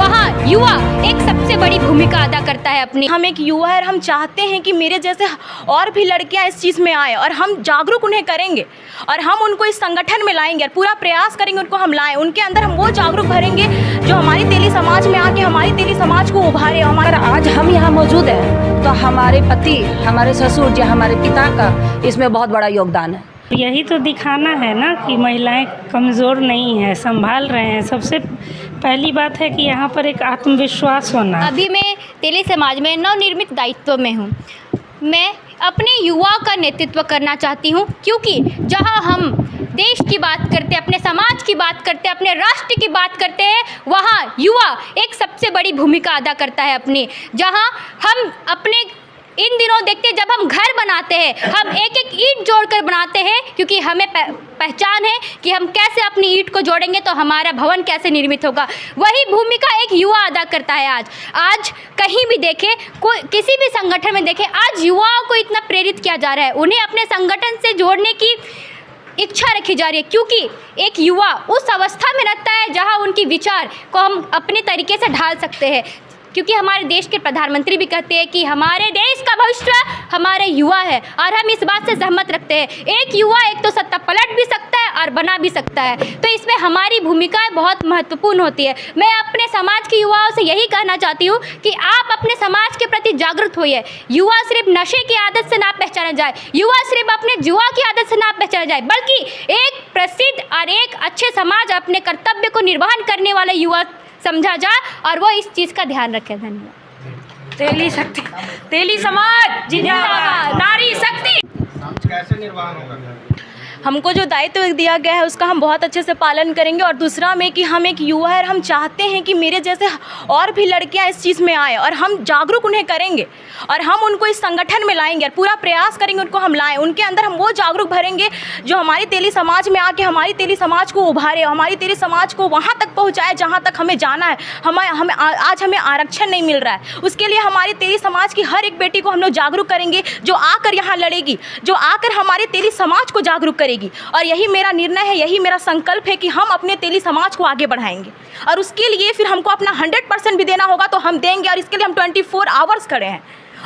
वहाँ युवा एक सबसे बड़ी भूमिका अदा करता है अपनी। हम एक युवा है और हम चाहते हैं कि मेरे जैसे और भी लड़कियां इस चीज़ में आए और हम जागरूक उन्हें करेंगे और हम उनको इस संगठन में लाएंगे और पूरा प्रयास करेंगे उनको हम लाएं। उनके अंदर हम वो जागरूक भरेंगे जो हमारी तेली समाज में आके हमारी तेली समाज को उभारे। हमारा आज हम यहाँ मौजूद हैं तो हमारे पति, हमारे ससुर जी, हमारे पिता का इसमें बहुत बड़ा योगदान है। यही तो दिखाना है ना कि महिलाएं कमज़ोर नहीं हैं, संभाल रहे हैं। सबसे पहली बात है कि यहाँ पर एक आत्मविश्वास होना। अभी मैं तेली समाज में नवनिर्मित दायित्व में हूँ। मैं अपने युवा का नेतृत्व करना चाहती हूँ, क्योंकि जहाँ हम देश की बात करते हैं, अपने समाज की बात करते हैं, अपने राष्ट्र की बात करते हैं, वहाँ युवा एक सबसे बड़ी भूमिका अदा करता है अपनी। जहाँ हम अपने इन दिनों देखते हैं, जब हम घर बनाते हैं हम एक एक ईंट जोड़कर बनाते हैं, क्योंकि हमें पहचान है कि हम कैसे अपनी ईंट को जोड़ेंगे तो हमारा भवन कैसे निर्मित होगा। वही भूमिका एक युवा अदा करता है। आज कहीं भी देखें, कोई किसी भी संगठन में देखें, आज युवाओं को इतना प्रेरित किया जा रहा है, उन्हें अपने संगठन से जोड़ने की इच्छा रखी जा रही है, क्योंकि एक युवा उस अवस्था में रहता है जहां उनकी विचार को हम अपने तरीके से ढाल सकते हैं। क्योंकि हमारे देश के प्रधानमंत्री भी कहते हैं कि हमारे देश का भविष्य हमारे युवा है, और हम इस बात से सहमत रखते हैं। एक युवा एक तो सत्ता पलट भी सकता है और बना भी सकता है, तो इसमें हमारी भूमिकाएं बहुत महत्वपूर्ण होती है। मैं अपने समाज के युवाओं से यही कहना चाहती हूँ कि आप अपने समाज के प्रति जागरूक होइए। युवा सिर्फ नशे की आदत से ना पहचाना जाए, युवा सिर्फ अपने जुआ की आदत से ना पहचाना जाए, बल्कि एक प्रसिद्ध और एक अच्छे समाज अपने कर्तव्य को निर्वहन करने वाला युवा समझा जाए, और वो इस चीज़ का ध्यान रखें। धन्यवाद। तेली शक्ति, तेली समाज जिंदाबाद, नारी शक्ति। कैसे निर्वाहन होगा? हमको जो दायित्व दिया गया है उसका हम बहुत अच्छे से पालन करेंगे। और दूसरा में कि हम एक युवा है और हम चाहते हैं कि मेरे जैसे और भी लड़कियां इस चीज़ में आए और हम जागरूक उन्हें करेंगे और हम उनको इस संगठन में लाएंगे और पूरा प्रयास करेंगे उनको हम लाएं। उनके अंदर हम वो जागरूक भरेंगे जो हमारी तेली समाज में आके हमारी तेली समाज को उभारे, हमारी तेली समाज को वहाँ तक पहुँचाए जहाँ तक हमें जाना है। आज हमें आरक्षण नहीं मिल रहा है, उसके लिए हमारी तेली समाज की हर एक बेटी को हम लोग जागरूक करेंगे, जो आकर यहाँ लड़ेगी, जो आकर हमारी तेली समाज को जागरूक करेगी। और यही मेरा निर्णय है, यही मेरा संकल्प है कि हम अपने तेली समाज को आगे बढ़ाएंगे, और उसके लिए फिर हमको अपना 100% भी देना होगा तो हम देंगे। और इसके लिए हम 24 आवर्स खड़े हैं,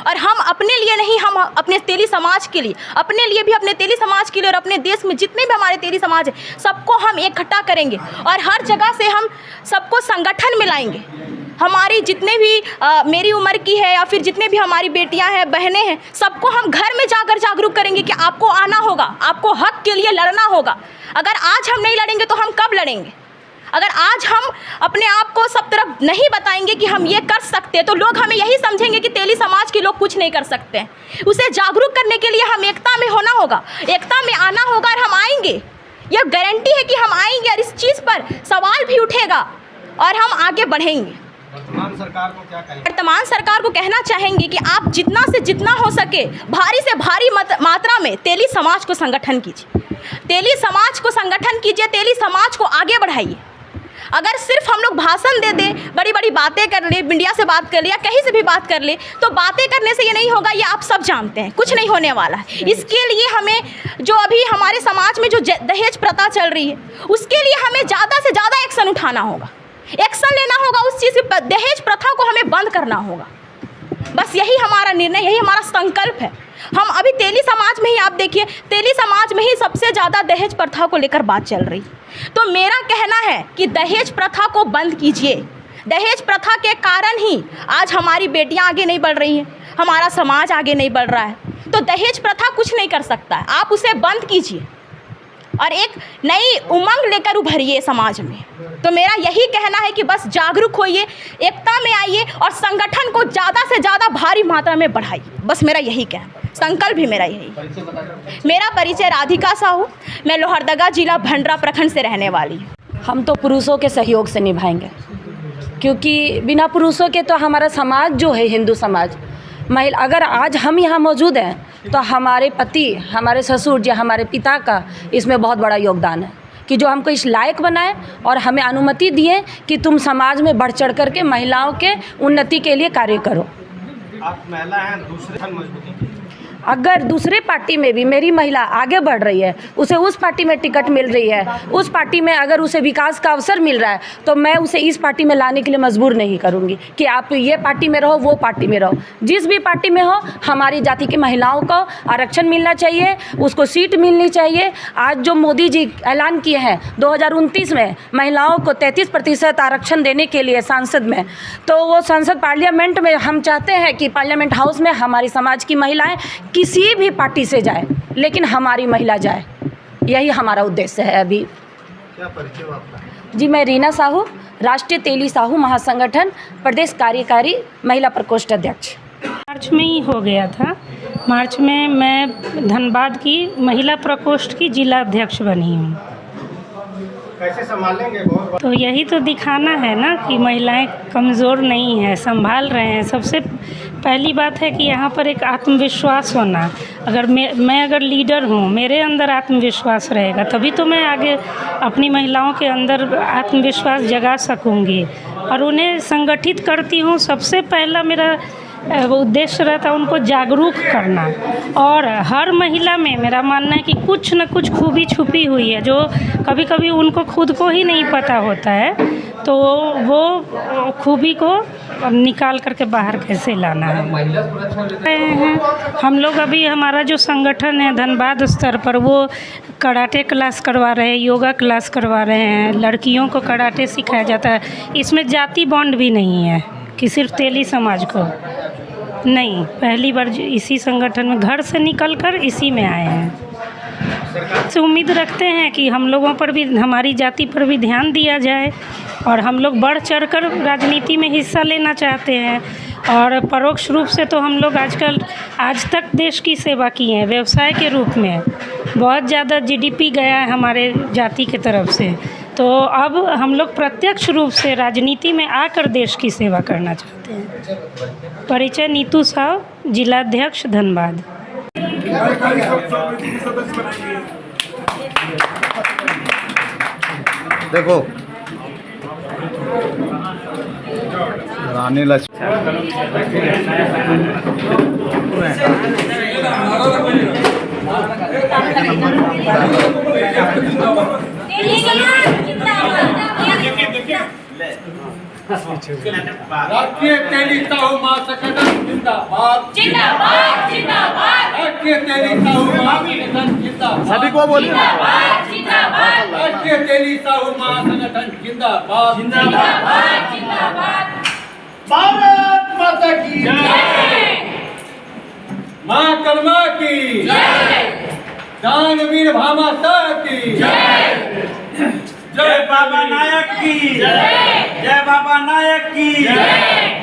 और हम अपने लिए नहीं, हम अपने तेली समाज के लिए, अपने लिए भी, अपने तेली समाज के लिए, और अपने देश में जितने भी हमारे तेली समाज है सबको हम इकट्ठा करेंगे और हर जगह से हम सबको संगठन में लाएंगे। हमारी जितने भी मेरी उम्र की है या फिर जितने भी हमारी बेटियां हैं, बहनें हैं, सबको हम घर में जाकर जागरूक करेंगे कि आपको आना होगा, आपको हक के लिए लड़ना होगा। अगर आज हम नहीं लड़ेंगे तो हम कब लड़ेंगे? अगर आज हम अपने आप को सब तरफ नहीं बताएंगे कि हम ये कर सकते हैं, तो लोग हमें यही समझेंगे कि तेली समाज के लोग कुछ नहीं कर सकते हैं। उसे जागरूक करने के लिए हम एकता में होना होगा, एकता में आना होगा, और हम आएंगे। यह गारंटी है कि हम आएंगे और इस चीज़ पर सवाल भी उठेगा और हम आगे बढ़ेंगे। वर्तमान सरकार को क्या कहेंगे? वर्तमान सरकार को कहना चाहेंगे कि आप जितना से जितना हो सके भारी से भारी मात्रा में तेली समाज को संगठन कीजिए, तेली समाज को संगठन कीजिए, तेली समाज को आगे बढ़ाइए। अगर सिर्फ हम लोग भाषण दे दे, बड़ी बड़ी बातें कर ले, मीडिया से बात कर ले या कहीं से भी बात कर ले, तो बातें करने से ये नहीं होगा, ये आप सब जानते हैं, कुछ नहीं होने वाला है। इसके लिए हमें जो अभी हमारे समाज में जो दहेज प्रथा चल रही है, उसके लिए हमें ज़्यादा से ज़्यादा एक्शन उठाना होगा, एक्शन लेना होगा। उस चीज़ की दहेज प्रथा को हमें बंद करना होगा। बस यही हमारा निर्णय, यही हमारा संकल्प है। हम अभी तेली समाज में ही, आप देखिए, तेली समाज में ही सबसे ज़्यादा दहेज प्रथा को लेकर बात चल रही। तो मेरा कहना है कि दहेज प्रथा को बंद कीजिए। दहेज प्रथा के कारण ही आज हमारी बेटियां आगे नहीं बढ़ रही हैं, हमारा समाज आगे नहीं बढ़ रहा है। तो दहेज प्रथा कुछ नहीं कर सकता है, आप उसे बंद कीजिए और एक नई उमंग लेकर उभरिए समाज में। तो मेरा यही कहना है कि बस जागरूक होइए, एकता में आइए और संगठन को ज़्यादा से ज़्यादा भारी मात्रा में बढ़ाइए। बस मेरा यही कहना, संकल्प भी मेरा यही। मेरा परिचय राधिका साहू, मैं लोहरदगा जिला भंडरा प्रखंड से रहने वाली हूँ। हम तो पुरुषों के सहयोग से निभाएंगे, क्योंकि बिना पुरुषों के तो हमारा समाज जो है, हिंदू समाज, महिला, अगर आज हम यहाँ मौजूद हैं तो हमारे पति, हमारे ससुर जी, हमारे पिता का इसमें बहुत बड़ा योगदान है कि जो हमको इस लायक बनाए और हमें अनुमति दिए कि तुम समाज में बढ़ चढ़ कर के महिलाओं के उन्नति के लिए कार्य करो। आप महिला हैं, दूसरे मजबूती अगर दूसरे पार्टी में भी मेरी महिला आगे बढ़ रही है, उसे उस पार्टी में टिकट मिल रही है, उस पार्टी में अगर उसे विकास का अवसर मिल रहा है, तो मैं उसे इस पार्टी में लाने के लिए मजबूर नहीं करूँगी कि आप ये पार्टी में रहो, वो पार्टी में रहो। जिस भी पार्टी में हो, हमारी जाति की महिलाओं को आरक्षण मिलना चाहिए, उसको सीट मिलनी चाहिए। आज जो मोदी जी ऐलान किए हैं 2029 में महिलाओं को 33% आरक्षण देने के लिए सांसद में, तो वो संसद पार्लियामेंट में हम चाहते हैं कि पार्लियामेंट हाउस में हमारी समाज की महिलाएं किसी भी पार्टी से जाए, लेकिन हमारी महिला जाए, यही हमारा उद्देश्य है। अभी क्या परिचय हो आपका? जी, मैं रीना साहू, राष्ट्रीय तेली साहू महासंगठन प्रदेश कार्यकारी महिला प्रकोष्ठ अध्यक्ष। मार्च में ही हो गया था। मार्च में मैं धनबाद की महिला प्रकोष्ठ की जिला अध्यक्ष बनी हूँ। कैसे संभालेंगे? बहुत तो यही तो दिखाना है ना कि महिलाएं कमज़ोर नहीं हैं, संभाल रहे हैं। सबसे पहली बात है कि यहाँ पर एक आत्मविश्वास होना। अगर मैं अगर लीडर हूँ, मेरे अंदर आत्मविश्वास रहेगा, तभी तो मैं आगे अपनी महिलाओं के अंदर आत्मविश्वास जगा सकूँगी और उन्हें संगठित करती हूँ। सबसे पहला मेरा उद्देश्य रहता है उनको जागरूक करना। और हर महिला में मेरा मानना है कि कुछ न कुछ खूबी छुपी हुई है, जो कभी कभी उनको खुद को ही नहीं पता होता है, तो वो खूबी को निकाल करके बाहर कैसे लाना है। हम लोग अभी हमारा जो संगठन है धनबाद स्तर पर, वो कराटे क्लास करवा रहे हैं, योगा क्लास करवा रहे हैं, लड़कियों को कराटे सिखाया जाता है। इसमें जाति बॉन्ड भी नहीं है कि सिर्फ तेली समाज को नहीं। पहली बार इसी संगठन में घर से निकलकर इसी में आए हैं। से उम्मीद रखते हैं कि हम लोगों पर भी, हमारी जाति पर भी ध्यान दिया जाए और हम लोग बढ़ चढ़कर राजनीति में हिस्सा लेना चाहते हैं। और परोक्ष रूप से तो हम लोग आज तक देश की सेवा की है, व्यवसाय के रूप में बहुत ज़्यादा जीडीपी गया है हमारे जाति के तरफ से। तो अब हम लोग प्रत्यक्ष रूप से राजनीति में आकर देश की सेवा करना चाहते हैं। परिचय नीतू साव, जिलाध्यक्ष धनबाद। देखो रानी लक्ष्मी राष्ट्रीय तेली साहू महासंगठन जिंदाबाद जिंदाबाद जिंदाबाद। राष्ट्रीय तेली साहू महासंगठन जिंदाबाद। सभी को बोलिए जिंदाबाद। राष्ट्रीय तेली साहू महासंगठन जिंदाबाद जिंदाबाद जिंदाबाद। भारत माता की जय। मां कर्मा की जय। दानवीर भामा शाह की जय। जय बाबा नायक की जय। जय बाबा नायक की जय।